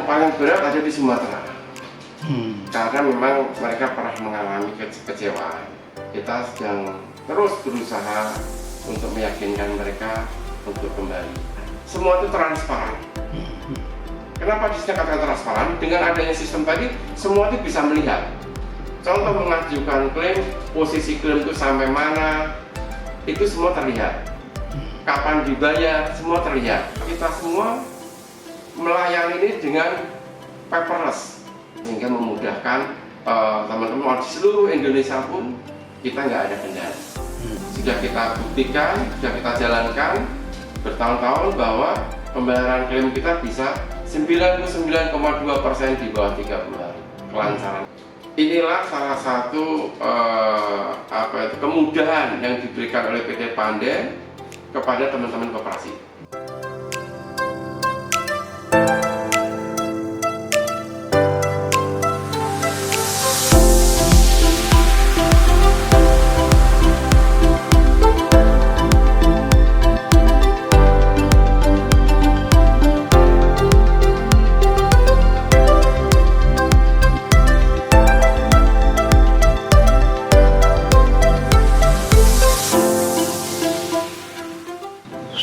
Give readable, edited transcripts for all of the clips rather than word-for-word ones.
yang paling berat ada di Sumatera. Karena memang mereka pernah mengalami kekecewaan. Kita sedang terus berusaha untuk meyakinkan mereka untuk kembali. Semua itu transparan. Kenapa dikatakan transparan? Dengan adanya sistem tadi, semua itu bisa melihat. Contoh mengajukan klaim, posisi klaim itu sampai mana, itu semua terlihat. Kapan dibayar, semua terlihat. Kita semua melayani ini dengan paperless, sehingga memudahkan teman-teman di seluruh Indonesia pun kita nggak ada kendala. Sudah kita buktikan, sudah kita jalankan bertahun-tahun bahwa pembayaran klaim kita bisa 99,2% di bawah 30 hari kelancaran. Inilah salah satu kemudahan yang diberikan oleh PT Pande kepada teman-teman koperasi.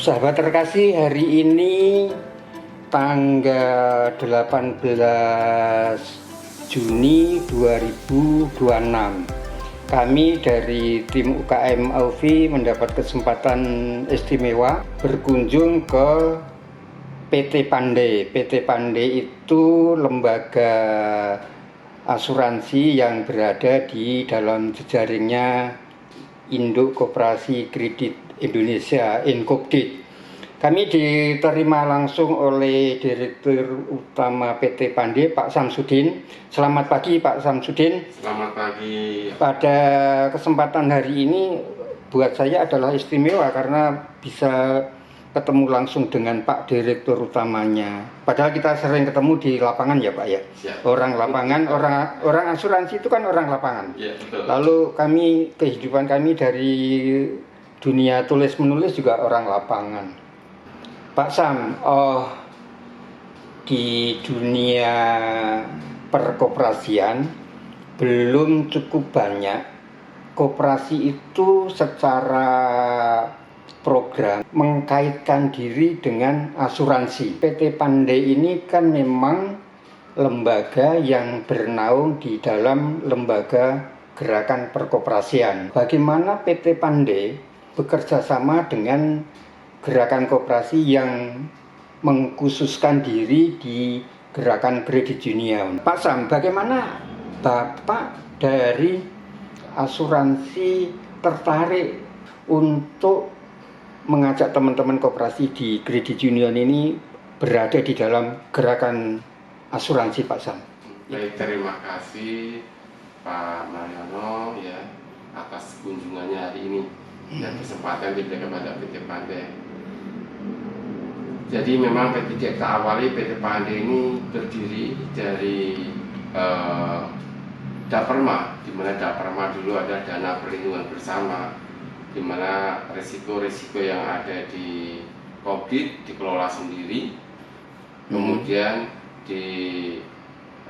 Sahabat terkasih, hari ini tanggal 18 Juni 2026 kami dari tim UKM AUFI mendapat kesempatan istimewa berkunjung ke PT Pande. PT Pande itu lembaga asuransi yang berada di dalam jejaringnya Induk Koperasi Kredit Indonesia, Inkopdit. Kami diterima langsung oleh Direktur Utama PT Pande, Pak Samsudin. Selamat pagi, Pak Samsudin. Selamat pagi. Pada kesempatan hari ini buat saya adalah istimewa karena bisa ketemu langsung dengan Pak Direktur Utamanya. Padahal kita sering ketemu di lapangan ya Pak ya. Siap. Orang lapangan, orang asuransi itu kan orang lapangan. Ya, betul. Lalu kehidupan kami dari dunia tulis menulis juga orang lapangan. Pak Sam, di dunia perkoperasian belum cukup banyak koperasi itu secara program mengkaitkan diri dengan asuransi. PT Pande ini kan memang lembaga yang bernaung di dalam lembaga gerakan perkoperasian. Bagaimana PT Pande bekerja sama dengan gerakan koperasi yang mengkhususkan diri di gerakan kredit union? Pak Sam, bagaimana Bapak dari asuransi tertarik untuk mengajak teman-teman koperasi di kredit union ini berada di dalam gerakan asuransi, Pak Sam? Baik, terima kasih Pak Mariono ya atas kunjungannya hari ini dan kesempatan diberikan kepada PT Pande. Jadi memang kita awali PT Pande ini berdiri dari Daperma, di mana Daperma dulu ada dana perlindungan bersama, di mana resiko-resiko yang ada di Kopdit dikelola sendiri, kemudian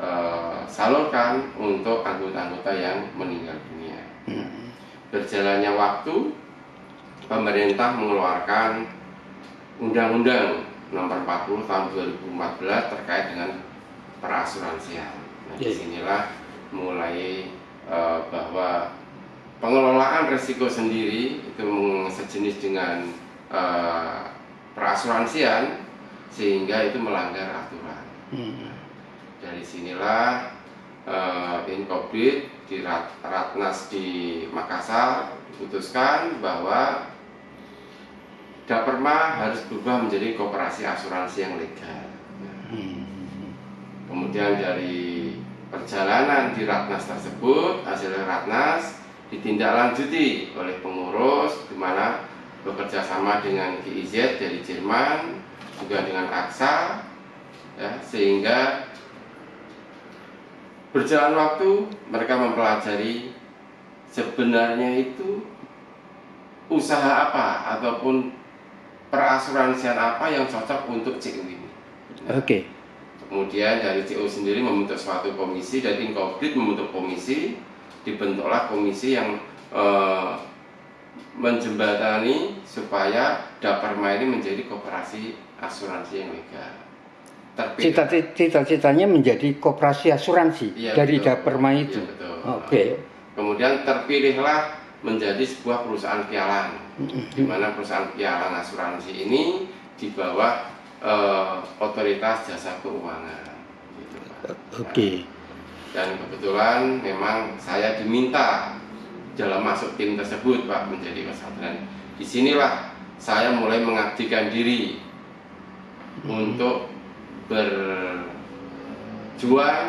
disalurkan untuk anggota-anggota yang meninggal dunia. Berjalannya waktu, pemerintah mengeluarkan Undang-Undang Nomor 40 Tahun 2014 terkait dengan perasuransian. Nah, disinilah mulai bahwa pengelolaan risiko sendiri itu sejenis dengan perasuransian, sehingga itu melanggar aturan. Dari sinilah Inkopdit di Ratnas di Makassar diputuskan bahwa Daperma harus berubah menjadi koperasi asuransi yang legal. Kemudian dari perjalanan di Ratnas tersebut, hasil Ratnas ditindaklanjuti oleh pengurus, di mana bekerja sama dengan GIZ dari Jerman, juga dengan AXA, ya, sehingga berjalan waktu mereka mempelajari sebenarnya itu usaha apa ataupun perasuransian apa yang cocok untuk CU ini. Oke. Kemudian dari CO sendiri membentuk suatu komisi dan Inkopdit membentuk komisi, dibentuklah komisi yang menjembatani supaya Daperma ini menjadi koperasi asuransi yang legal. Cita-citanya menjadi koperasi asuransi dari Daperma itu. Iya, betul. Oke. Kemudian terpilihlah menjadi sebuah perusahaan pialang, di mana perusahaan pialang asuransi ini di bawah otoritas jasa keuangan. Gitu, Pak. Oke. Dan kebetulan memang saya diminta dalam masuk tim tersebut, Pak, menjadi kesatuan. Disinilah saya mulai mengabdikan diri untuk berjuang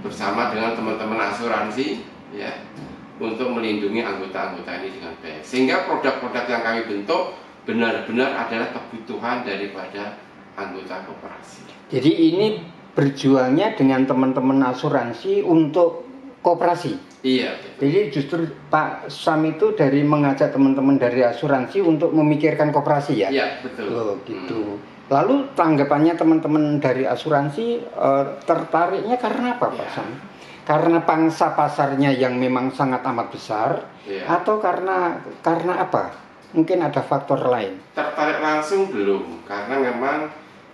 bersama dengan teman-teman asuransi, ya, untuk melindungi anggota-anggota ini dengan baik. Sehingga produk-produk yang kami bentuk benar-benar adalah kebutuhan daripada anggota koperasi. Jadi ini berjuangnya dengan teman-teman asuransi untuk koperasi. Iya. Jadi justru Pak Sam itu dari mengajak teman-teman dari asuransi untuk memikirkan koperasi ya. Iya, betul. Oh, gitu. Lalu tanggapannya teman-teman dari asuransi tertariknya karena apa, Pak Sam? Karena pangsa pasarnya yang memang sangat amat besar, atau karena apa? Mungkin ada faktor lain. Tertarik langsung belum, karena memang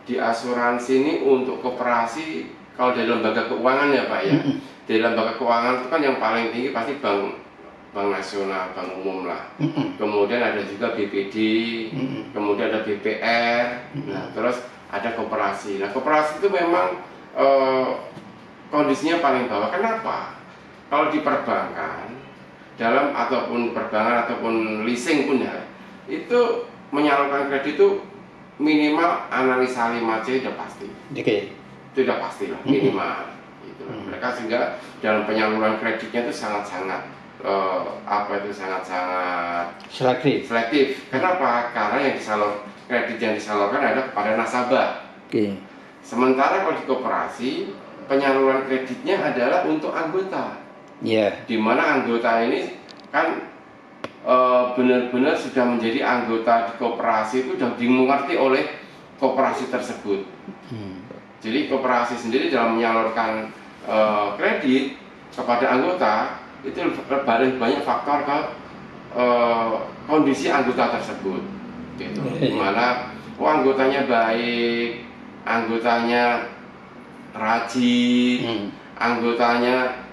di asuransi ini untuk koperasi, kalau dari lembaga keuangan ya Pak ya, dari lembaga keuangan itu kan yang paling tinggi pasti bank nasional, bank umum lah. Kemudian ada juga BPD, kemudian ada BPR, nah terus ada koperasi. Nah koperasi itu memang kondisinya paling bawah. Kenapa? Kalau di perbankan, dalam ataupun perbankan ataupun leasing pun ya, itu menyalurkan kredit itu minimal analisa 5C udah pasti. Oke. Itu udah pasti lah, minimal. Gitu. Mereka sehingga dalam penyaluran kreditnya itu sangat-sangat sangat-sangat selektif. Kenapa? Karena yang kredit yang disalurkan adalah kepada nasabah. Oke. Sementara kalau di koperasi penyaluran kreditnya adalah untuk anggota. Iya. Di mana anggota ini kan benar-benar sudah menjadi anggota di koperasi itu sudah dimengerti oleh koperasi tersebut. Jadi koperasi sendiri dalam menyalurkan kredit kepada anggota itu lebih banyak faktor ke kondisi anggota tersebut, gitu. Dimana anggotanya baik, anggotanya rajin, anggotanya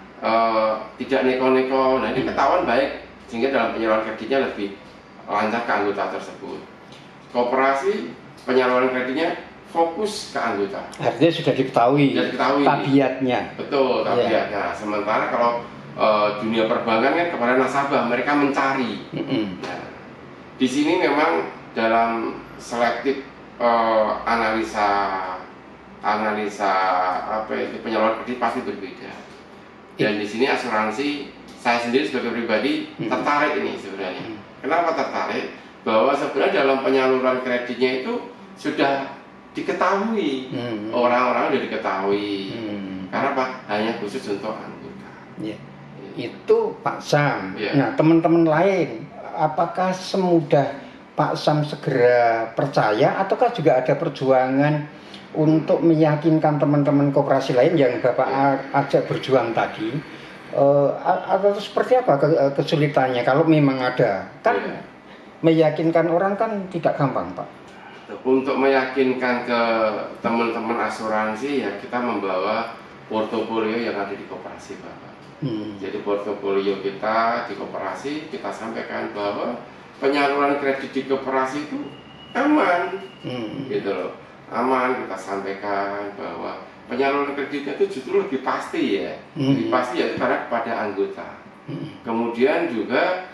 tidak neko-neko, nah ini ketahuan baik, sehingga dalam penyaluran kreditnya lebih lancar ke anggota tersebut. Koperasi penyaluran kreditnya fokus ke anggota. Artinya sudah diketahui tabiatnya. Betul, tabiatnya. Sementara kalau dunia perbankan kan kepada nasabah, mereka mencari. Nah, di sini memang dalam selektif analisa penyaluran kredit pasti berbeda. Dan di sini asuransi, saya sendiri sebagai pribadi tertarik ini sebenarnya. Kenapa tertarik? Bahwa sebenarnya dalam penyaluran kreditnya itu sudah diketahui, orang-orang sudah diketahui. Karena apa? Hanya khusus untuk anggota. Itu Pak Sam. Ya. Nah, teman-teman lain, apakah semudah Pak Sam segera percaya, ataukah juga ada perjuangan untuk meyakinkan teman-teman koperasi lain yang Bapak ajak berjuang tadi? Atau seperti apa kesulitannya kalau memang ada? Kan meyakinkan orang kan tidak gampang, Pak. Untuk meyakinkan ke teman-teman asuransi ya kita membawa portofolio yang ada di koperasi, Bapak. Jadi portofolio kita di koperasi kita sampaikan bahwa penyaluran kredit di koperasi itu aman, gitu loh, aman. Kita sampaikan bahwa penyaluran kreditnya itu justru lebih pasti ya, lebih pasti ya karena kepada anggota. Kemudian juga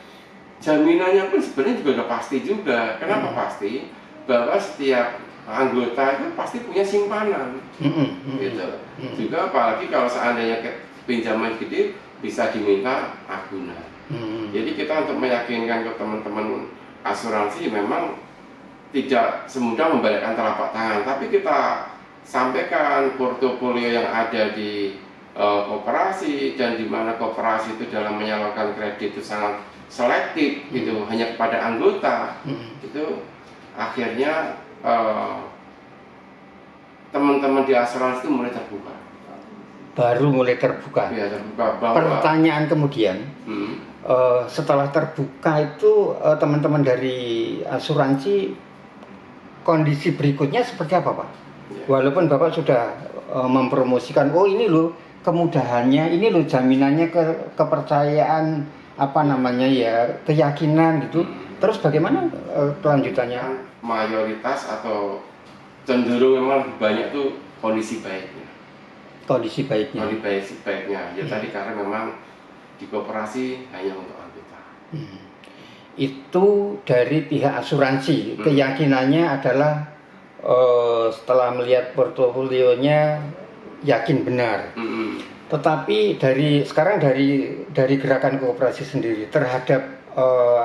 jaminannya pun sebenarnya juga udah pasti juga. Kenapa pasti? Bahwa setiap anggota itu pasti punya simpanan, gitu. Juga apalagi kalau seandainya pinjaman gede bisa diminta agunan. Jadi kita untuk meyakinkan ke teman-teman asuransi memang tidak semudah membalikkan telapak tangan, tapi kita sampaikan portofolio yang ada di koperasi dan di mana koperasi itu dalam menyalurkan kredit itu sangat selektif, gitu, hanya kepada anggota. Itu akhirnya teman-teman di asuransi itu mulai terbuka. Baru mulai terbuka. Ya, terbuka bahwa Pertanyaan kemudian, setelah terbuka itu teman-teman dari asuransi kondisi berikutnya seperti apa, Pak? ya, Walaupun Bapak sudah mempromosikan, oh ini loh kemudahannya, ini loh jaminannya, kepercayaan, apa namanya ya, keyakinan gitu. Terus bagaimana kelanjutannya? kan mayoritas atau cenderung memang lebih banyak tuh kondisi baiknya. Kondisi baiknya. Kondisi baiknya. Ya tadi karena memang di koperasi hanya untuk anggota. Itu dari pihak asuransi, keyakinannya adalah setelah melihat portofolionya yakin benar. Tetapi sekarang dari gerakan koperasi sendiri terhadap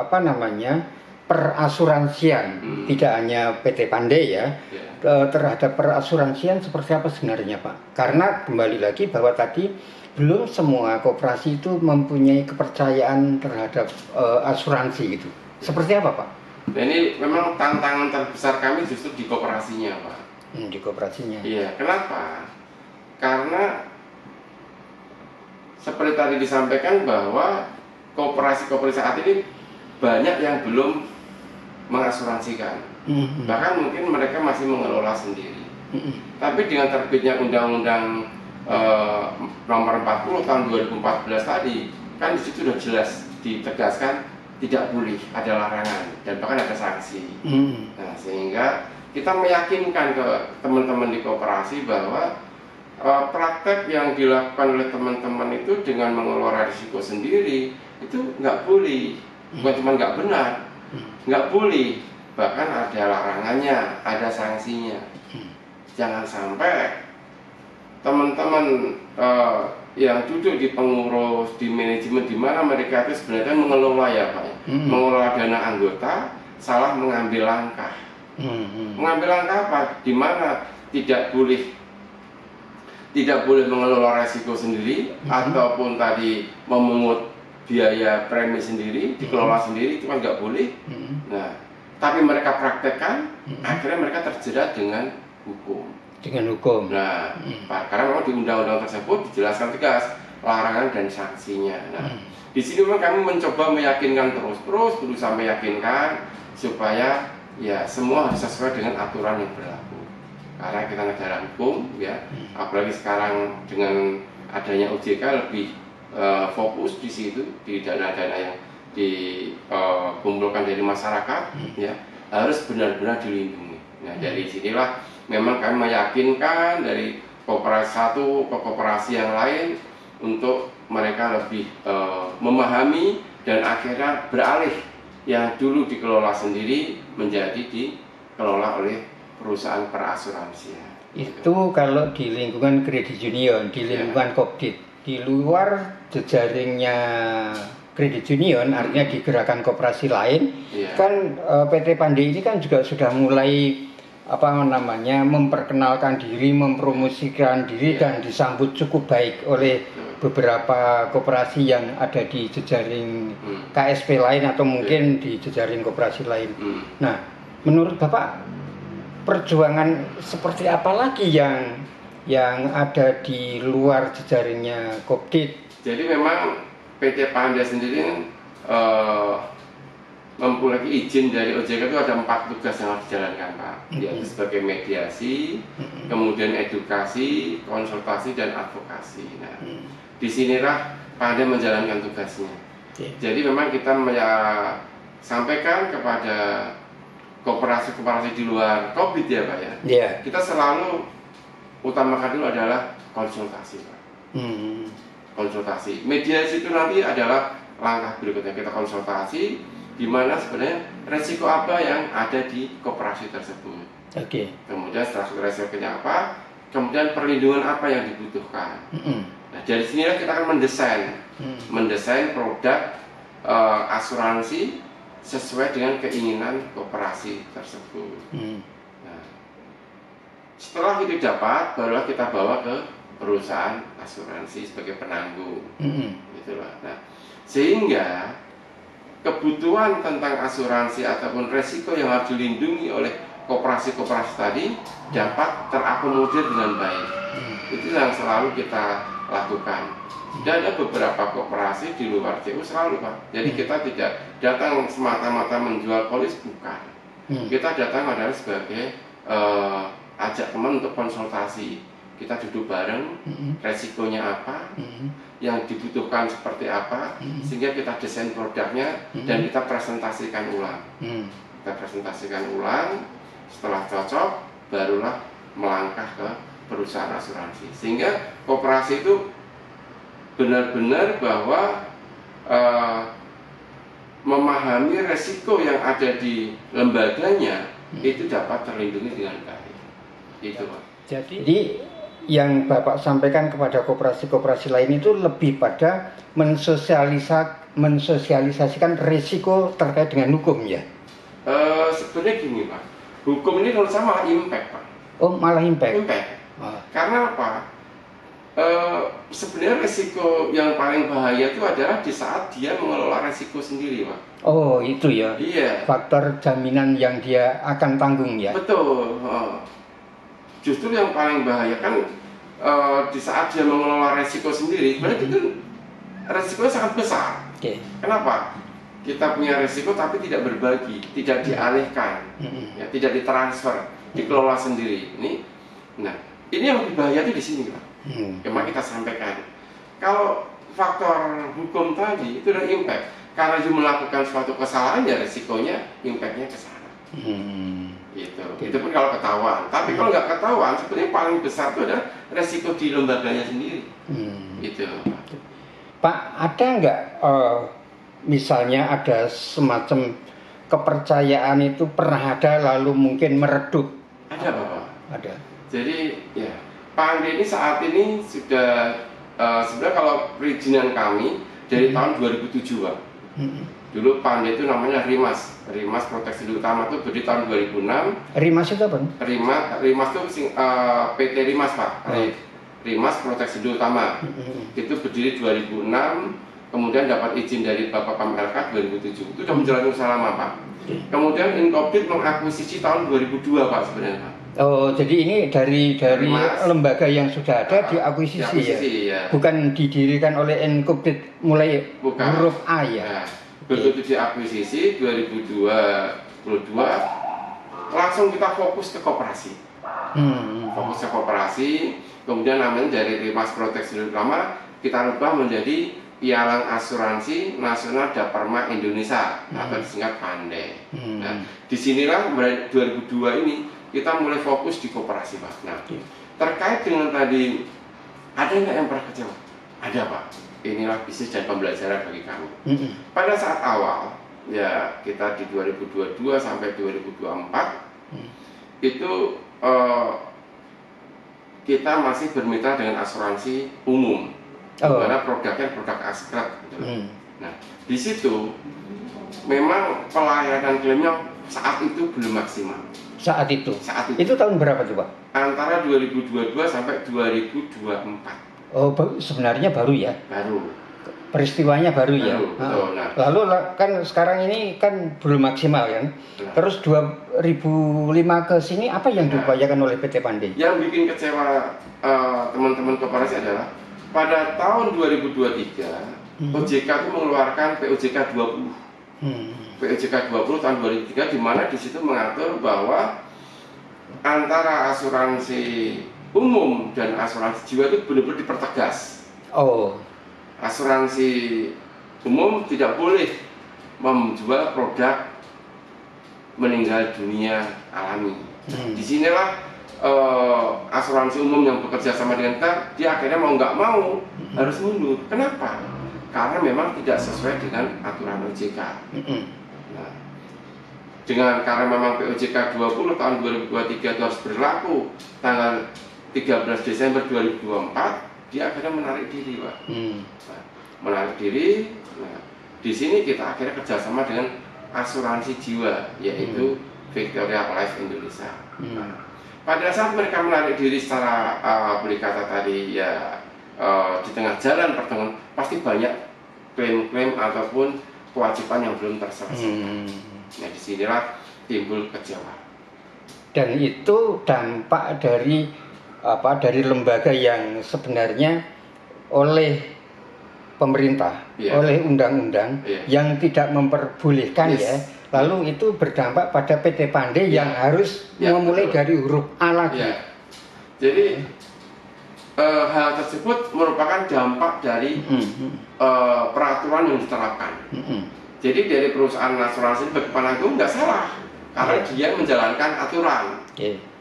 apa namanya perasuransian, tidak hanya PT Pandai ya, terhadap perasuransian seperti apa sebenarnya, Pak? Karena kembali lagi bahwa tadi belum semua koperasi itu mempunyai kepercayaan terhadap asuransi gitu. Seperti apa, Pak? Nah, ini memang tantangan terbesar kami justru di koperasinya, Pak. Di koperasinya. Iya, kenapa? Karena seperti tadi disampaikan bahwa koperasi-koperasi saat ini banyak yang belum mengasuransikan. Bahkan mungkin mereka masih mengelola sendiri. Tapi dengan terbitnya Undang-Undang nomor 40 tahun 2014 tadi, kan di situ sudah jelas ditegaskan tidak boleh, ada larangan dan bahkan ada sanksi. Nah, sehingga kita meyakinkan ke teman-teman di koperasi bahwa praktek yang dilakukan oleh teman-teman itu dengan mengelola risiko sendiri itu nggak boleh, bukan cuma nggak benar, nggak boleh, bahkan ada larangannya, ada sanksinya. Jangan sampai teman-teman yang duduk di pengurus, di manajemen, di mana mereka itu sebenarnya mengelola ya Pak, mengelola dana anggota, salah mengambil langkah. Mengambil langkah apa? Di mana tidak boleh mengelola resiko sendiri, ataupun tadi memungut biaya premi sendiri, dikelola sendiri, itu kan nggak boleh. Nah, tapi mereka praktekkan, akhirnya mereka terjerat dengan hukum. Nah, karena memang di undang-undang tersebut dijelaskan tegas larangan dan sanksinya. Nah, di sini memang kami mencoba meyakinkan terus berusaha meyakinkan supaya ya semua harus sesuai dengan aturan yang berlaku. Karena kita negara hukum, ya, apalagi sekarang dengan adanya OJK lebih fokus di situ, di dana-dana yang dikumpulkan dari masyarakat, ya, harus benar-benar dilindungi. Nah, dari sinilah memang kami meyakinkan dari koperasi satu ke koperasi yang lain untuk mereka lebih memahami dan akhirnya beralih yang dulu dikelola sendiri menjadi dikelola oleh perusahaan perasuransian. Itu kalau di lingkungan kredit union, di lingkungan Kopdit. Di luar jejaringnya kredit union, artinya di gerakan koperasi lain, kan PT Pandai ini kan juga sudah mulai memperkenalkan diri, mempromosikan diri dan disambut cukup baik oleh beberapa koperasi yang ada di jejaring KSP lain atau mungkin di jejaring koperasi lain. Nah, menurut Bapak perjuangan seperti apa lagi yang ada di luar jejaringnya Kopdit? Jadi memang PT Pandai sendiri mempunyai izin dari OJK itu ada 4 tugas yang harus dijalankan, Pak. Yaitu sebagai mediasi, kemudian edukasi, konsultasi, dan advokasi. Nah, disinilah Pandai menjalankan tugasnya. Jadi memang kita sampaikan kepada koperasi-koperasi di luar Kopdit ya Pak ya. Kita selalu utamakan dulu adalah konsultasi, Pak. Konsultasi. Mediasi itu nanti adalah langkah berikutnya, kita konsultasi di mana sebenarnya resiko apa yang ada di koperasi tersebut. Kemudian setelah resikonya apa, kemudian perlindungan apa yang dibutuhkan. Nah, dari sinilah kita akan mendesain produk asuransi sesuai dengan keinginan koperasi tersebut. Nah, setelah itu dapat, barulah kita bawa ke perusahaan asuransi sebagai penanggung. Itulah. Nah, sehingga kebutuhan tentang asuransi ataupun resiko yang harus dilindungi oleh koperasi-koperasi tadi dapat terakomodir dengan baik. Itu yang selalu kita lakukan. Dan ada beberapa koperasi di luar CU selalu, Pak. Jadi kita tidak datang semata-mata menjual polis, bukan. Kita datang adalah sebagai ajak teman untuk konsultasi. Kita duduk bareng, resikonya apa, yang dibutuhkan seperti apa, sehingga kita desain produknya dan kita presentasikan ulang. Kita presentasikan ulang, setelah cocok, barulah melangkah ke perusahaan asuransi. Sehingga koperasi itu benar-benar bahwa memahami resiko yang ada di lembaganya itu dapat terlindungi dengan baik. Itu, Pak. Jadi yang Bapak sampaikan kepada koperasi-koperasi lain itu lebih pada mensosialisasikan risiko terkait dengan hukum, ya? Sebenarnya gini, Pak. Hukum ini menurut saya malah impact, Pak. Oh, malah impact. Karena apa? Sebenarnya risiko yang paling bahaya itu adalah di saat dia mengelola risiko sendiri, Pak. Oh, itu ya. Iya. Faktor jaminan yang dia akan tanggung, ya. Betul. Justru yang paling bahaya kan di saat dia mengelola risiko sendiri, berarti itu risikonya sangat besar. Kenapa? Kita punya risiko tapi tidak berbagi, tidak dialihkan, ya, tidak ditransfer, dikelola sendiri. Nah, ini yang lebih bahaya itu di sini, Pak. Cuma kita sampaikan. Kalau faktor hukum tadi itu ada impact. Karena dia melakukan suatu kesalahan, ya risikonya, impactnya ke sana. Gitu. Itu pun kalau ketahuan. Tapi kalau nggak ketahuan, sebenarnya paling besar itu adalah resiko di lembaganya sendiri. Gitu. Pak, ada nggak misalnya ada semacam kepercayaan itu pernah ada lalu mungkin meredup? Ada, Bapak. Ada. Jadi ya, Pak Andi ini saat ini sudah sebenarnya kalau perizinan kami dari tahun 2007, Pak. Dulu Pak Andi itu namanya Rimas Proteksi Dulu Utama itu berdiri tahun 2006. Rimas itu apa? Rimas itu PT Rimas, Pak. Rimas Proteksi Dulu Utama. Itu berdiri 2006, kemudian dapat izin dari Bapak Pamlk 2007. Itu sudah menjalani usaha lama, Pak. Kemudian Inkopit mengakuisisi tahun 2002, Pak, sebenarnya, Pak. Oh, jadi ini dari Rimas. lembaga yang sudah ada diakuisisi, ya? Bukan didirikan oleh Inkopit mulai huruf A, ya? Nah, begitu diakuisisi 2022, langsung kita fokus ke koperasi. Fokus ke koperasi, kemudian namanya dari Rimas Proteksi Dulu Utama kita rubah menjadi Pialang Asuransi Nasional Daperma Indonesia atau disingkat PANDE. Nah, disinilah mulai 2002 ini kita mulai fokus di koperasi, Pak. Nah, terkait dengan tadi, ada nggak yang pernah kecewa? Ada, Pak. Inilah bisnis dan pembelajaran bagi kami. Pada saat awal, ya kita di 2022 sampai 2024, itu kita masih bermitra dengan asuransi umum. Karena produknya produk askret. Gitu. Nah, di situ memang pelayanan klaimnya saat itu belum maksimal. Saat itu. Itu tahun berapa tuh, Pak? Antara 2022 sampai 2024. Oh, sebenarnya baru ya? Baru. Peristiwanya baru ya? Betul, nah. Lalu kan sekarang ini kan belum maksimal kan? Nah. Terus 2005 ke sini apa yang diupayakan oleh PT Pande? Yang bikin kecewa teman-teman koperasi adalah pada tahun 2023 OJK itu mengeluarkan POJK 20. POJK 20 tahun 2003 di mana di situ mengatur bahwa antara asuransi umum dan asuransi jiwa itu benar-benar dipertegas. Asuransi umum tidak boleh menjual produk meninggal dunia alami. Disinilah asuransi umum yang bekerja sama dengan kita, dia akhirnya mau nggak mau harus mundur. Kenapa? Karena memang tidak sesuai dengan aturan OJK. Nah, karena memang POJK 20 tahun 2023 itu harus berlaku tanggal 13 Desember 2024, dia akhirnya menarik diri, Pak. Nah, menarik diri. Nah, di sini kita akhirnya kerjasama dengan asuransi jiwa, yaitu Victoria Life Indonesia. Nah, pada saat mereka menarik diri secara beli kata tadi, ya di tengah jalan pertemuan pasti banyak klaim-klaim ataupun kewajiban yang belum terselesaikan. Nah, disinilah timbul kecewa. Dan itu dampak dari dari lembaga yang sebenarnya oleh pemerintah, oleh undang-undang yang tidak memperbolehkan ya. Lalu itu berdampak pada PT Pande yang harus memulai dari huruf A lagi. Jadi hal tersebut merupakan dampak dari peraturan yang diterapkan. Jadi dari perusahaan asuransi bagi penanggung nggak salah karena dia menjalankan aturan.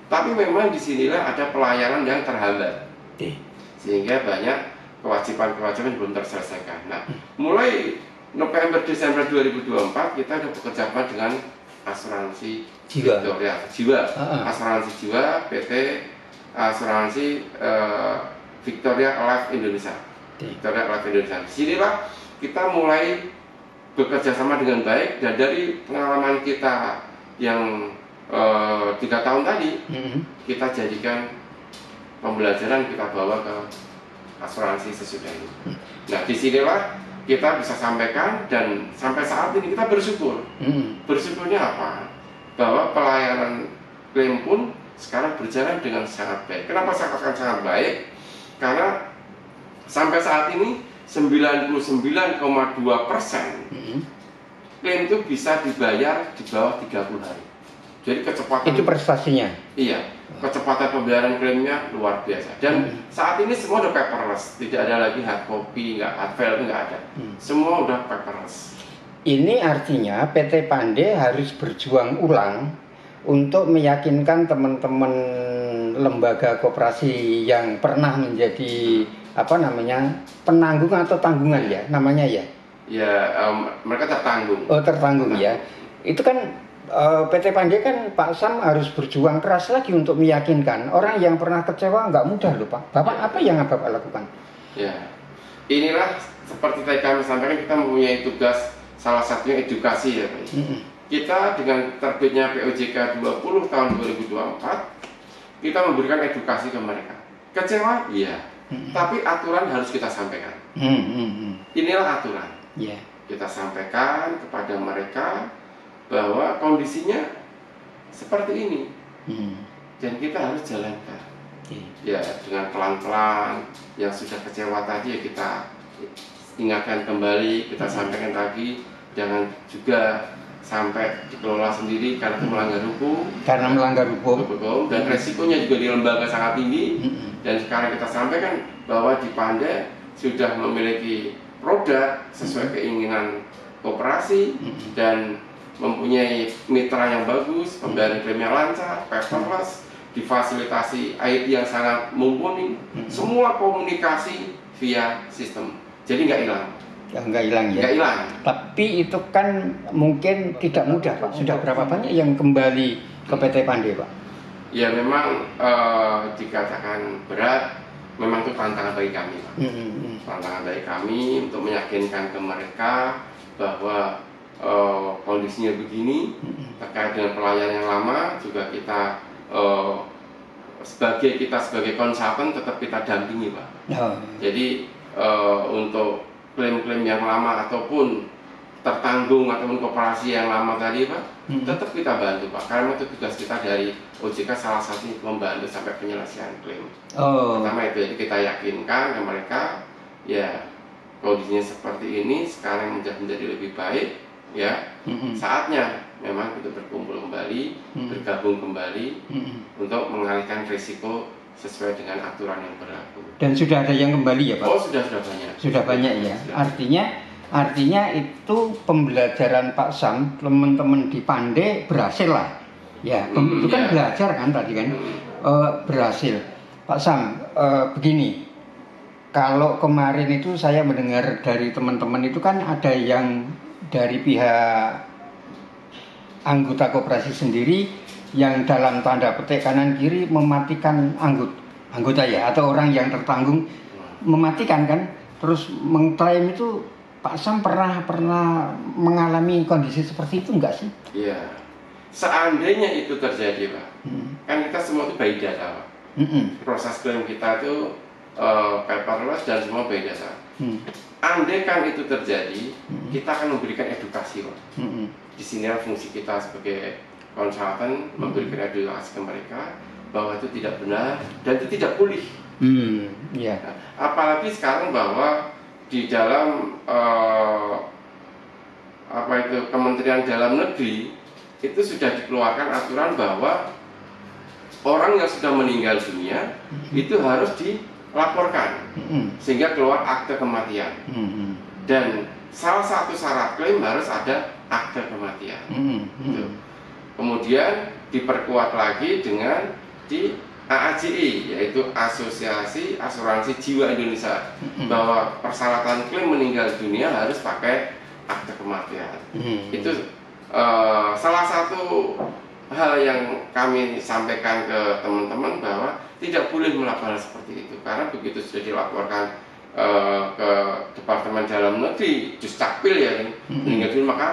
Tapi memang disinilah ada pelayanan yang terhambat, sehingga banyak kewajiban-kewajiban belum terselesaikan. Nah, mulai November Desember 2024 kita sudah bekerja sama dengan asuransi jiwa, asuransi jiwa, PT asuransi Victoria Life Indonesia. Victoria Life Indonesia. Disinilah kita mulai bekerja sama dengan baik, dan dari pengalaman kita yang 3 tahun tadi, kita jadikan pembelajaran, kita bawa ke asuransi sesudah ini. Nah, disinilah kita bisa sampaikan, dan sampai saat ini kita bersyukur. Bersyukurnya apa? Bahwa pelayanan klaim pun sekarang berjalan dengan sangat baik. Kenapa saya katakan sangat baik? Karena sampai saat ini 99,2% klaim itu bisa dibayar di bawah 30 hari. Jadi kecepatan itu prestasinya. Iya, kecepatan pembayaran klaimnya luar biasa. Dan saat ini semua udah paperless, tidak ada lagi hard copy, hard file, nggak ada. Semua udah paperless. Ini artinya PT Pande harus berjuang ulang untuk meyakinkan teman-teman lembaga koperasi yang pernah menjadi penanggung atau tanggungan ya namanya ya. Ya, mereka tertanggung. Oh, tertanggung ya. Itu kan PT Pande kan Pak Sam harus berjuang keras lagi untuk meyakinkan orang yang pernah kecewa. Nggak mudah loh Pak. Bapak apa yang Bapak lakukan? Ya, inilah seperti tadi kami sampaikan, kita mempunyai tugas, salah satunya edukasi ya Pak. Kita dengan terbitnya POJK 20 tahun 2024, kita memberikan edukasi ke mereka. Kecewa? Iya. Tapi aturan harus kita sampaikan. Inilah aturan. Kita sampaikan kepada mereka bahwa kondisinya seperti ini, dan kita harus jalankan. Ya, dengan pelan-pelan. Yang sudah kecewa tadi ya kita ingatkan kembali, kita sampaikan lagi, jangan juga sampai dikelola sendiri karena itu melanggar hukum. Karena melanggar hukum. Dan resikonya juga di lembaga sangat tinggi. Dan sekarang kita sampaikan bahwa di Pande sudah memiliki produk sesuai keinginan koperasi dan mempunyai mitra yang bagus, pembayaran klaimnya lancar, paperless, difasilitasi IT yang sangat mumpuni, semua komunikasi via sistem. Jadi nggak hilang. Nggak hilang ya. Nggak hilang. Tapi itu kan mungkin tidak mudah Pak. Sudah berapa banyak yang kembali ke PT Pande Pak? Ya memang dikatakan berat, memang itu tantangan bagi kami Pak. Tantangan bagi kami untuk meyakinkan ke mereka bahwa kondisinya begini. Terkait dengan pelayanan yang lama juga kita sebagai konsultan tetap kita dampingi Pak. Jadi untuk klaim-klaim yang lama ataupun tertanggung ataupun koperasi yang lama tadi Pak, tetap kita bantu Pak, karena itu tugas kita dari OJK, salah satu membantu sampai penyelesaian klaim. Pertama itu, jadi kita yakinkan ke mereka ya kondisinya seperti ini, sekarang menjadi lebih baik ya. Saatnya memang kita berkumpul kembali, bergabung kembali untuk mengalihkan risiko sesuai dengan aturan yang berlaku. Dan sudah ada yang kembali ya Pak? Oh, sudah banyak. Sudah banyak ya. Artinya itu pembelajaran Pak Sam, teman-teman di Pande berhasil lah. Ya, itu kan belajar kan tadi kan, berhasil. Pak Sam, begini, kalau kemarin itu saya mendengar dari teman-teman itu kan ada yang dari pihak anggota koperasi sendiri yang dalam tanda petik kanan kiri mematikan anggota ya, atau orang yang tertanggung mematikan kan, terus mengklaim itu. Pak Sam pernah mengalami kondisi seperti itu enggak sih? Iya, seandainya itu terjadi Pak, kan kita semua itu by data Pak. Proses klaim kita itu paperless dan semua by data. Andai kan itu terjadi, kita akan memberikan edukasi Pak. Di sini fungsi kita sebagai konsultan memberikan edukasi ke mereka bahwa itu tidak benar dan itu tidak pulih. Ya. Nah, apalagi sekarang bahwa di dalam Kementerian Dalam Negeri itu sudah dikeluarkan aturan bahwa orang yang sudah meninggal dunia itu harus dilaporkan sehingga keluar akte kematian. Dan salah satu syarat klaim harus ada akte kematian. Gitu. Kemudian diperkuat lagi dengan di AAJI, yaitu Asosiasi Asuransi Jiwa Indonesia, bahwa persyaratan klaim meninggal dunia harus pakai akte kematian. Itu salah satu hal yang kami sampaikan ke teman-teman bahwa tidak boleh melakukan seperti itu, karena begitu sudah dilaporkan ke Departemen Dalam Negeri, Juscapil ya, meninggal dunia, maka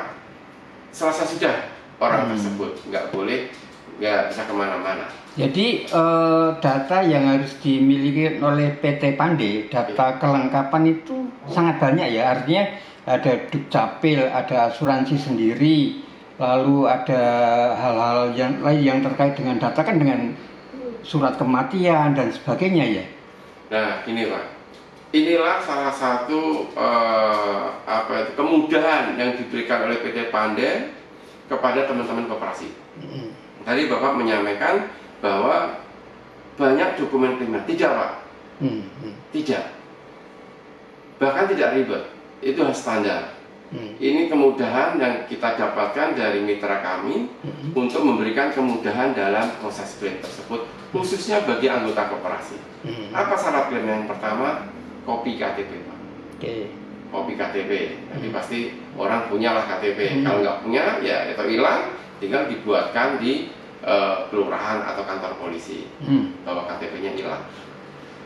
selesai sudah orang tersebut, nggak bisa kemana-mana. Jadi data yang harus dimiliki oleh PT Pande, data kelengkapan itu sangat banyak ya, artinya ada Dukcapil, ada asuransi sendiri, lalu ada hal-hal yang lain yang terkait dengan data kan dengan surat kematian dan sebagainya ya. Nah ini Pak, inilah salah satu kemudahan yang diberikan oleh PT Pande kepada teman-teman koperasi. Tadi Bapak menyampaikan bahwa banyak dokumen kriminal, tidak Pak, tidak, bahkan tidak ribet, itu harus standar. Ini kemudahan yang kita dapatkan dari mitra kami untuk memberikan kemudahan dalam proses klaim tersebut, khususnya bagi anggota koperasi. Apa syarat klaim? Yang pertama, kopi KTP Pak. Kopi KTP, jadi pasti orang punyalah KTP. Kalau nggak punya ya itu hilang, tinggal dibuatkan di kelurahan atau kantor polisi bahwa KTP-nya hilang.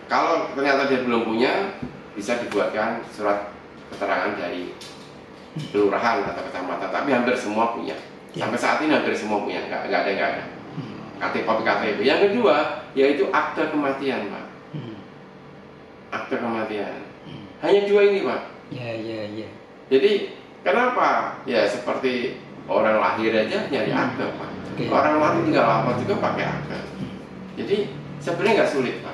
Kalau ternyata dia belum punya, bisa dibuatkan surat keterangan dari kelurahan atau kecamatan. Tapi hampir semua punya. Sampai saat ini hampir semua punya, nggak ada. Kopi KTP. Yang kedua yaitu akte kematian Pak. Akte kematian. Hanya dua ini Pak. Ya. Jadi kenapa? Ya seperti orang lahir aja nyari akte Pak. Orang mati tinggal lapor juga pakai akte. Jadi sebenarnya nggak sulit Pak.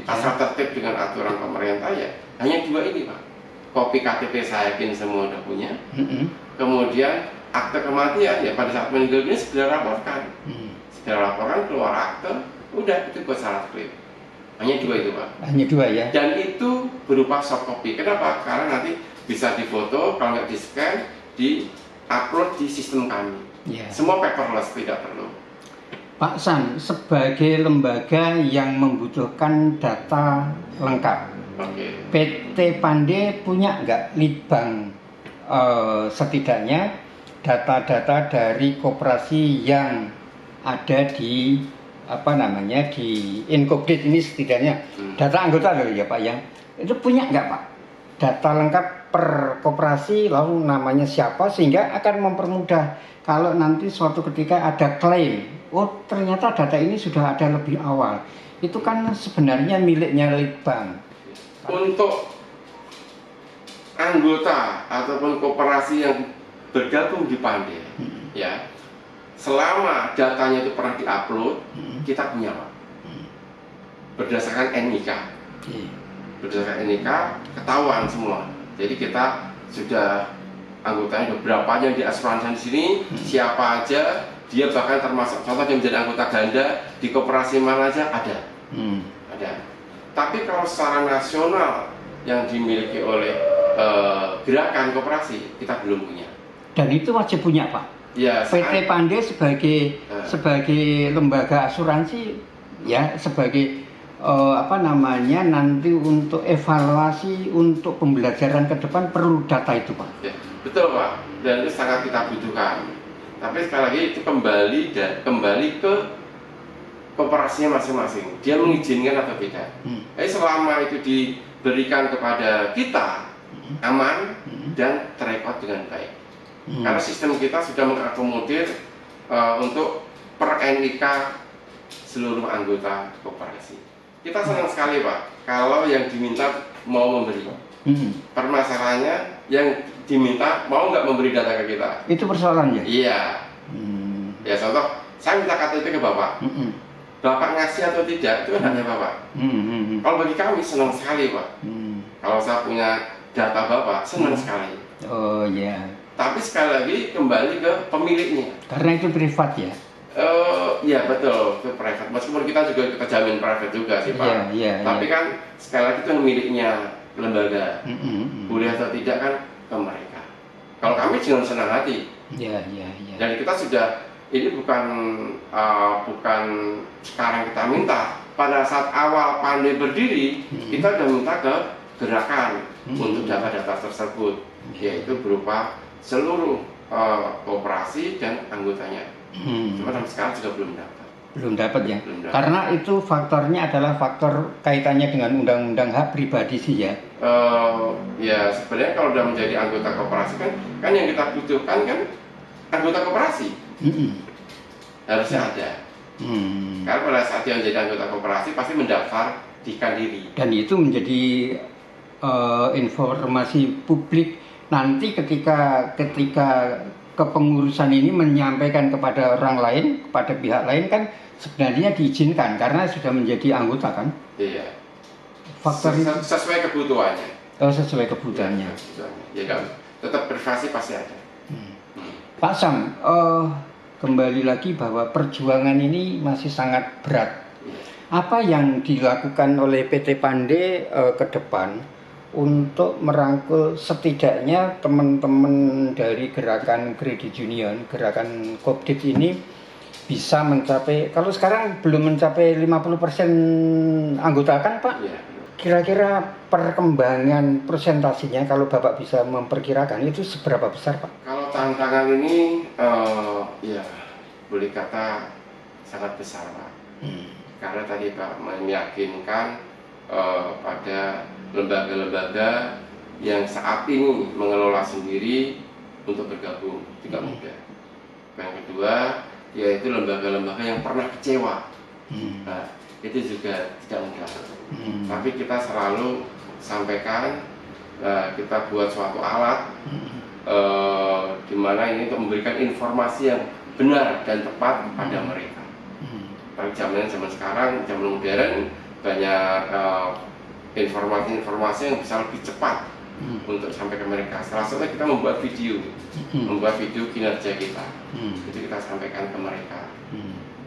Asal tertib dengan aturan pemerintah ya. Hanya dua ini Pak. Kopi KTP saya yakin semua udah punya. Kemudian akte kematian ya pada saat meninggal dunia segera laporkan. Segera laporkan, keluar akte, udah itu buat syarat klaim. Hanya dua itu Pak. Hanya dua ya. Dan itu berupa soft copy. Kenapa? Karena nanti bisa difoto, kalau nggak di scan, di upload di sistem kami. Semua paperless, tidak perlu. Pak San, sebagai lembaga yang membutuhkan data lengkap, PT Pande punya nggak litbang setidaknya data-data dari koperasi yang ada di di Inkopdit ini, setidaknya data anggota loh ya Pak ya, itu punya nggak Pak data lengkap per koperasi, lalu namanya siapa, sehingga akan mempermudah kalau nanti suatu ketika ada klaim, oh ternyata data ini sudah ada lebih awal, itu kan sebenarnya miliknya litbang. Untuk anggota ataupun koperasi yang bergabung di Pande, ya, selama datanya itu pernah diupload, kita punya Pak. Berdasarkan NIK, ketahuan semua. Jadi kita sudah anggotanya berapa yang di asuransi di sini, siapa aja, dia bahkan termasuk contoh dia menjadi anggota ganda di koperasi mana aja ada. Ada. Tapi kalau secara nasional yang dimiliki oleh gerakan koperasi kita belum punya. Dan itu wajib punya Pak. Ya, PT Pande sebagai lembaga asuransi ya, sebagai nanti untuk evaluasi, untuk pembelajaran ke depan perlu data itu Pak. Ya, betul Pak, dan itu sangat kita butuhkan. Tapi sekali lagi itu kembali ke koperasinya masing-masing, dia mengizinkan atau tidak. Jadi selama itu diberikan kepada kita aman dan terekod dengan baik. Karena sistem kita sudah mengakomodir untuk per NIK seluruh anggota koperasi. Kita senang sekali Pak kalau yang diminta mau memberi. Permasalahannya yang diminta mau nggak memberi data ke kita. Itu persoalannya? Iya. Ya contoh, saya minta KTP ke Bapak. Bapak ngasih atau tidak, itu kan haknya Bapak. Kalau bagi kami senang sekali, Pak. Kalau saya punya data Bapak, senang sekali. Oh ya. Tapi sekali lagi kembali ke pemiliknya. Karena itu privat ya. Iya betul, itu private. Meskipun kita jamin private juga sih Pak. Tapi kan sekali lagi itu miliknya lembaga. Boleh atau tidak kan ke mereka. Kalau kami dengan senang hati. Dan kita sudah, ini bukan sekarang kita minta. Pada saat awal pandai berdiri, kita sudah minta ke gerakan untuk data-data tersebut, yaitu berupa seluruh koperasi dan anggotanya. Cuma sampai sekarang juga belum dapat ya. Karena itu faktornya adalah faktor kaitannya dengan undang-undang hak pribadi sih ya. Ya sebenarnya kalau sudah menjadi anggota koperasi kan yang kita butuhkan kan anggota koperasi. Harusnya ada. Karena pada saat dia menjadi anggota koperasi pasti mendaftarkan diri. Dan itu menjadi informasi publik nanti ketika kepengurusan ini menyampaikan kepada orang lain, kepada pihak lain kan sebenarnya diizinkan karena sudah menjadi anggota kan? Iya. Faktor sesuai kebutuhannya. Sesuai kebutuhannya. Ya kan, tetap privasi pasti ada. Pak Sam, kembali lagi bahwa perjuangan ini masih sangat berat. Apa yang dilakukan oleh PT Pande ke depan untuk merangkul setidaknya teman-teman dari gerakan Credit Union, gerakan Kopdit ini bisa mencapai, kalau sekarang belum mencapai 50% anggota kan Pak? Ya. Kira-kira perkembangan presentasinya kalau Bapak bisa memperkirakan itu seberapa besar Pak? Kalau tantangan ini ya boleh kata sangat besar Pak. Karena tadi Pak meyakinkan pada lembaga-lembaga yang saat ini mengelola sendiri untuk bergabung tidak mudah. Yang kedua yaitu lembaga-lembaga yang pernah kecewa. Nah, itu juga tidak mudah. Tapi kita selalu sampaikan, kita buat suatu alat di mana ini untuk memberikan informasi yang benar dan tepat kepada mereka. Zaman sekarang, zaman modern, banyak informasi-informasi yang bisa lebih cepat untuk sampai ke mereka. Salah satunya kita membuat video kinerja kita, itu kita sampaikan ke mereka.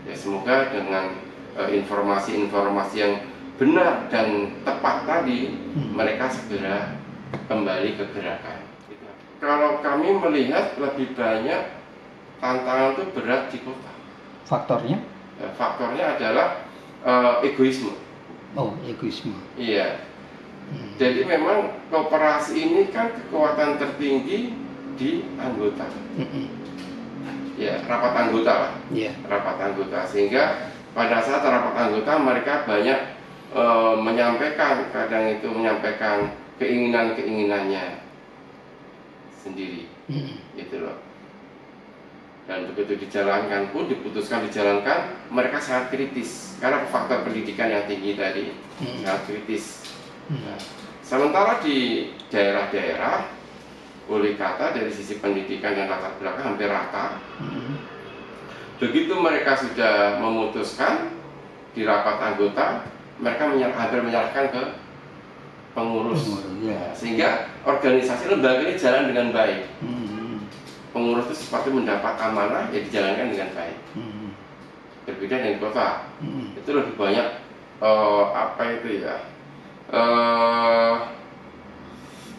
Ya semoga dengan informasi-informasi yang benar dan tepat tadi, mereka segera kembali ke gerakan. Kalau kami melihat lebih banyak tantangan itu berat di kota. Faktornya? Faktornya adalah egoisme. Oh, egoisme. Iya. Jadi memang koperasi ini kan kekuatan tertinggi di anggota. Ya, rapat anggota lah. Rapat anggota, sehingga pada saat rapat anggota mereka banyak menyampaikan keinginannya sendiri. Gitu loh. Dan begitu dijalankan pun, diputuskan dijalankan, mereka sangat kritis karena faktor pendidikan yang tinggi tadi sangat kritis. Nah, sementara di daerah-daerah boleh kata dari sisi pendidikan dan latar belakang hampir rata. Begitu mereka sudah memutuskan di rapat anggota, mereka hampir menyerahkan ke pengurus. Sehingga organisasi lembaga ini jalan dengan baik. Pengurus itu seperti mendapat amanah ya dijalankan dengan baik. Berbeda dengan kota, itu lebih banyak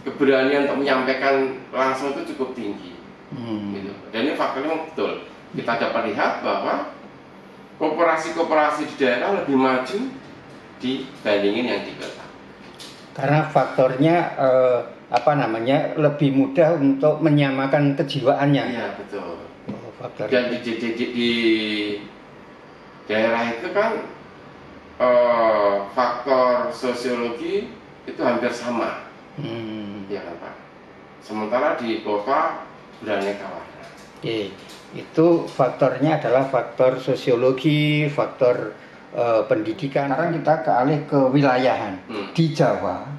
keberanian untuk menyampaikan langsung itu cukup tinggi. Gitu. Dan ini faktornya memang betul. Kita dapat lihat bahwa koperasi-koperasi di daerah lebih maju dibandingin yang di kota. Karena faktornya lebih mudah untuk menyamakan kejiwaannya. Iya betul. Dan di daerah itu kan faktor sosiologi itu hampir sama, ya kan Pak. Sementara di kota beraneka warna. Itu faktornya adalah faktor sosiologi, faktor pendidikan. Sekarang kita kealih ke wilayahan di Jawa.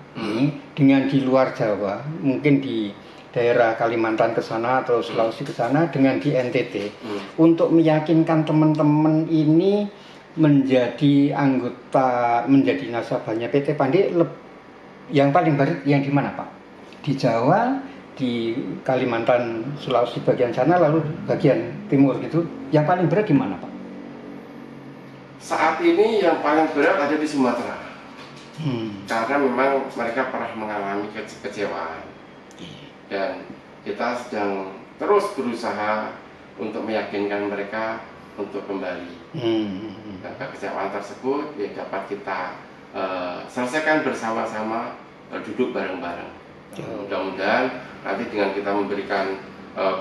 Dengan di luar Jawa, mungkin di daerah Kalimantan ke sana atau Sulawesi ke sana dengan di NTT untuk meyakinkan teman-teman ini menjadi anggota, menjadi nasabahnya PT Pande yang paling barat yang di mana Pak? Di Jawa, di Kalimantan, Sulawesi bagian sana, lalu bagian timur gitu. Yang paling berat di mana Pak? Saat ini yang paling berat ada di Sumatera. Karena memang mereka pernah mengalami kekecewaan. Dan kita sedang terus berusaha untuk meyakinkan mereka untuk kembali. Dan kekecewaan tersebut ya dapat kita selesaikan bersama-sama, duduk bareng-bareng. Mudah-mudahan nanti dengan kita memberikan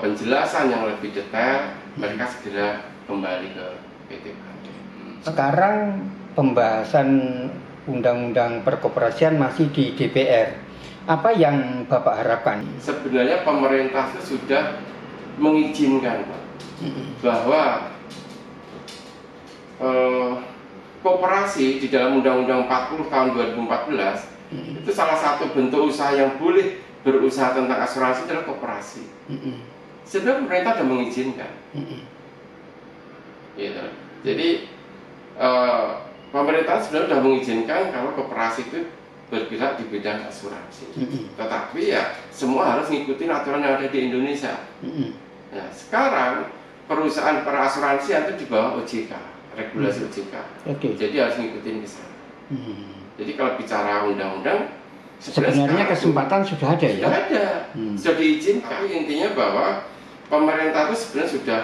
penjelasan yang lebih detail, mereka segera kembali ke PT Pande. Sekarang pembahasan Undang-Undang Perkoperasian masih di DPR. Apa yang Bapak harapkan? Sebenarnya pemerintah itu sudah mengizinkan Pak, bahwa koperasi di dalam Undang-Undang 40 tahun 2014 itu salah satu bentuk usaha yang boleh berusaha tentang asuransi adalah koperasi. Sebenarnya pemerintah sudah mengizinkan. Gitu. Jadi pemerintah sebenarnya sudah mengizinkan kalau koperasi itu bergerak di bidang asuransi. Tetapi ya semua harus ngikutin aturan yang ada di Indonesia. Nah, sekarang perusahaan perasuransi itu di bawah OJK, regulasi OJK. Jadi harus ngikutin ke sana. Jadi kalau bicara undang-undang, sebenarnya kesempatan sudah ada ya? Sudah ada, sudah diizinkan. Tapi intinya bahwa pemerintah itu sebenarnya sudah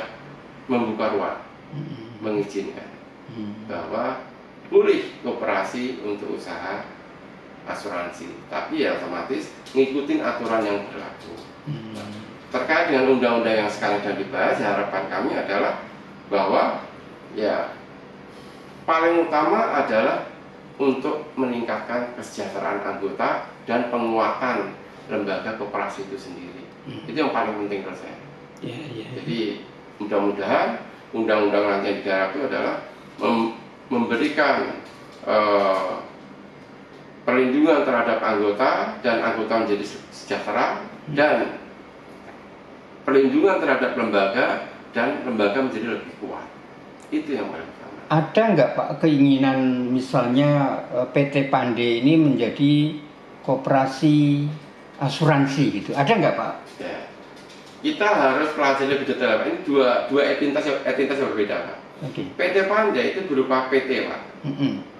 membuka ruang, mengizinkan bahwa boleh koperasi untuk usaha asuransi, tapi ya otomatis ngikutin aturan yang berlaku. Terkait dengan undang-undang yang sekarang sedang dibahas, harapan kami adalah bahwa ya paling utama adalah untuk meningkatkan kesejahteraan anggota dan penguatan lembaga koperasi itu sendiri. Itu yang paling penting menurut saya. Jadi mudah-mudahan undang-undang nanti yang digarap itu adalah memberikan perlindungan terhadap anggota dan anggota menjadi sejahtera, dan perlindungan terhadap lembaga dan lembaga menjadi lebih kuat. Itu yang paling utama. Ada nggak Pak keinginan misalnya PT Pande ini menjadi koperasi asuransi gitu? Ada nggak Pak? Ya. Kita harus pelajari lebih detail Pak. Ini dua entitas yang berbeda Pak. PT Pande itu berupa PT Pak.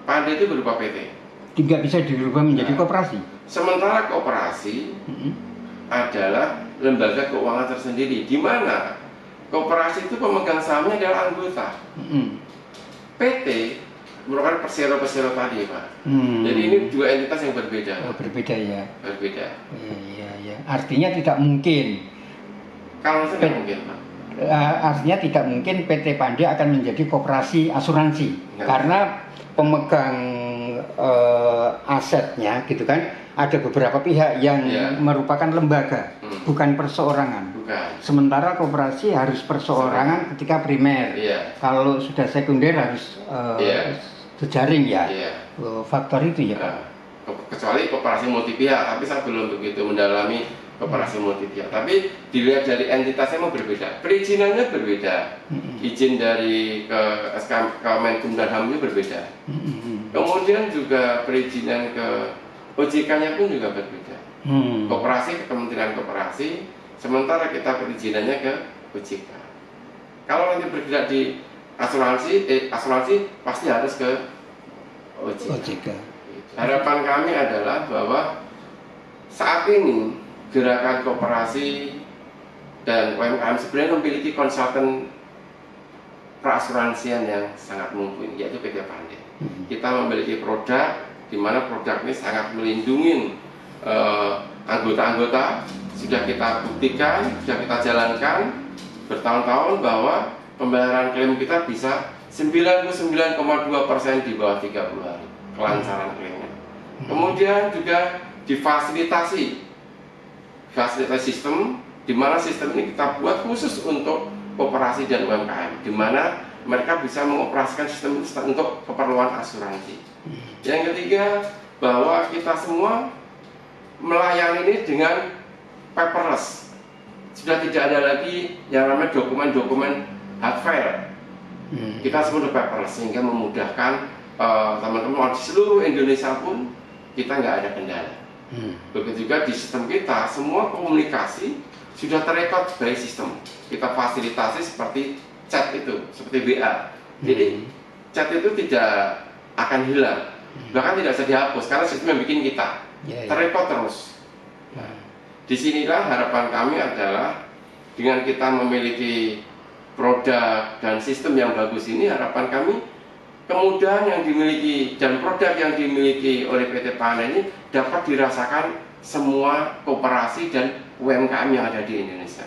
Pande itu berupa PT. Tidak bisa dirubah menjadi koperasi. Sementara koperasi adalah lembaga keuangan tersendiri, di mana koperasi itu pemegang sahamnya adalah anggota. PT merupakan persero-persero tadi Pak. Jadi ini dua entitas yang berbeda. Berbeda ya. Berbeda. Iya. Artinya tidak mungkin. Kalau tidak mungkin Pak. Artinya tidak mungkin PT Pande akan menjadi koperasi asuransi karena pemegang asetnya gitu kan, ada beberapa pihak yang merupakan lembaga, bukan perseorangan. Sementara koperasi harus perseorangan ketika primer. Kalau sudah sekunder harus jejaring ya. Faktor itu ya Pak. Kecuali koperasi multi pihak, tapi saya belum begitu mendalami koperasi multi pihak. Tapi dilihat dari entitasnya mau berbeda, perizinannya berbeda, izin dari ke SK Kemenkumham-nya berbeda. Kemudian juga perizinan ke OJK-nya pun juga berbeda. Koperasi ke Kementerian Koperasi, sementara kita perizinannya ke OJK. Kalau nanti bergerak di asuransi pasti harus ke OJK. Harapan kami adalah bahwa saat ini gerakan koperasi dan UMKM sebenarnya memiliki konsultan perasuransian yang sangat mumpuni, yaitu PT Pande. Kita memiliki produk di mana produk ini sangat melindungi anggota-anggota. Sudah kita buktikan, sudah kita jalankan bertahun-tahun bahwa pembayaran klaim kita bisa 99,2% di bawah 30 hari kelancaran klaimnya. Kemudian juga difasilitasi sistem, di mana sistem ini kita buat khusus untuk koperasi dan UMKM, di mana mereka bisa mengoperasikan sistem untuk keperluan asuransi. Yang ketiga, bahwa kita semua melayani ini dengan paperless. Sudah tidak ada lagi yang namanya dokumen-dokumen hard file. Kita semua udah paperless, sehingga memudahkan teman-teman di seluruh Indonesia pun kita nggak ada kendala. Begitu juga di sistem kita, semua komunikasi sudah terekod by sistem. Kita fasilitasi seperti chat itu, seperti WA. Jadi chat itu tidak akan hilang, bahkan tidak bisa dihapus karena sistem yang bikin kita terekod terus. Nah, disinilah harapan kami adalah dengan kita memiliki produk dan sistem yang bagus ini, harapan kami kemudahan yang dimiliki dan produk yang dimiliki oleh PT Panen ini dapat dirasakan semua koperasi dan UMKM yang ada di Indonesia.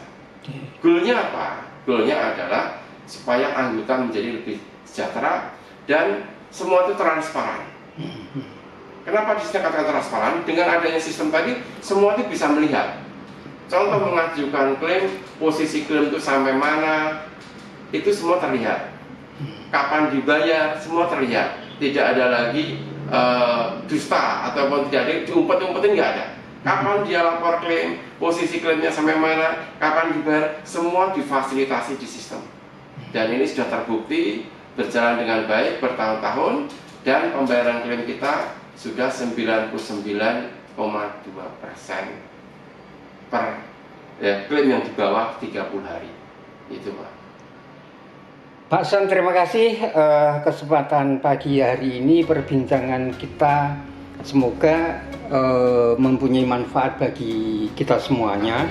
Goalnya apa? Goalnya adalah supaya anggota menjadi lebih sejahtera dan semua itu transparan. Kenapa dikatakan transparan? Dengan adanya sistem tadi, semua itu bisa melihat. Contoh mengajukan klaim, posisi klaim itu sampai mana, itu semua terlihat. Kapan dibayar, semua terlihat. Tidak ada lagi dusta ataupun tidak ada diumpet-umpetin, nggak ada. Kapan dia lapor klaim, posisi klaimnya sampai mana, kapan dibayar, semua difasilitasi di sistem. Dan ini sudah terbukti berjalan dengan baik bertahun-tahun dan pembayaran klaim kita sudah 99,2% per klaim yang di bawah 30 hari. Itu Pak. Pak Son, terima kasih kesempatan pagi hari ini perbincangan kita semoga mempunyai manfaat bagi kita semuanya.